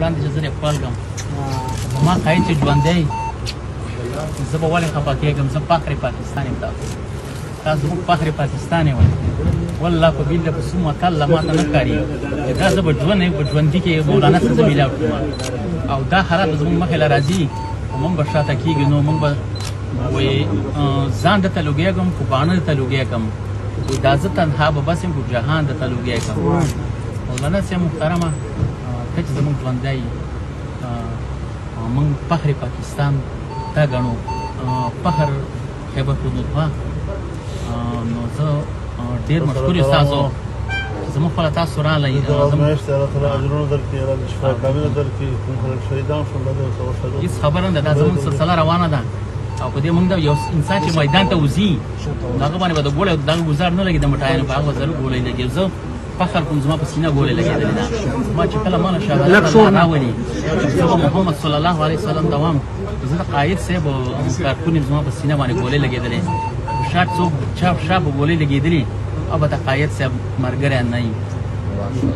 وړاندې چې زه یې خپل کړم زما قاید چې ژوندی زه به ولې خفه کېږم زه فخر پاکستان یم تاسو زموږ فخر پاکستان یې وایي والله په بیله په څومره کله ماته نه ښکارېږي چې دا زه به ژوند یم په ژوندي کې مولانا څه زه میلاو کړم او دا حالات به زموږ مخې له راځي خو موږ به شاته کېږو نو موږ به وایي ځان درته لوګېږم خو باڼه درته لوګېږم وایي دا زه تنها به بس یم خو جهان درته لوګېږم مولانا صاحب محترمه ته چې زموږ ژوندی موږ فخر پاکستان ته ګڼو فخر خیبر پښتونخوا نو زه ډېر مشکور یم ستاسو چې زموږ خپله تاسو راغلی میاشتې الله تعالی اجرونه درکړي الله دې شفا کامله درکړي کوم خلک شهیدان شول الله دې ورته وښه هېڅ خبره نه ده دا زموږ سلسله روانه ده او په دې موږ د یو انسان چې میدان ته وځي نو هغه باندې به د ګوړې دغه ګزار نه لګي د مټایانو په هغه به ضرور ګولۍ لګي زه فخر کوم زما په سینه ګولۍ لګېدلې ده ما چې کله ماله شهادت راولي زه به محمد صلی الله علیه وسلم دوام زه د قاید صاحب کارکون یم زما په سینه باندې ګولۍ لګېدلې شاید څوک شا به ګولۍ لګېدلې او به د قاید صاحب ملګری نه وي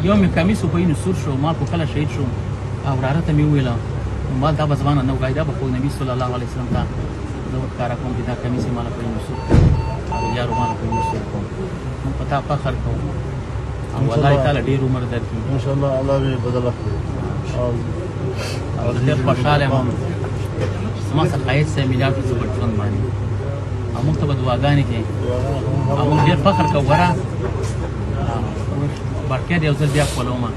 یو مې کمیس په وینو سور شو ما خو کله شهید شو او وراره ته مې وویله ما دا به زما نه وایي دا به خو نبي صلی الله علیه وسلم ته زه ورښکاره کوم چې دا کمیس یې ماله په وینو سور او یارو ماله په وینو سور کوم موږ په تا فخر کوو او الله تعالی ډېر عمر درکړي انشاءالله الله به بدل کړي او زه ډېر خوشحاله یم زما څخه قاید صاحب میلاو کړي زه په ژوند باندې او موږ ته به دعاګانې کوي او موږ ډېر فخر کوو ګوره برقیه د یو ځل بیا خپلومه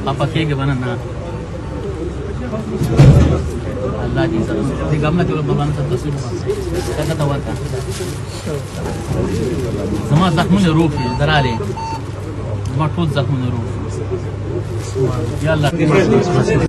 خفه کېږې به نه الله دې عزت دې ګمله کې مولانا صاحب تصویر څنګه ته ورته زما زخمونه روغ شي درالې زما ټول زخمونه روغ یا الله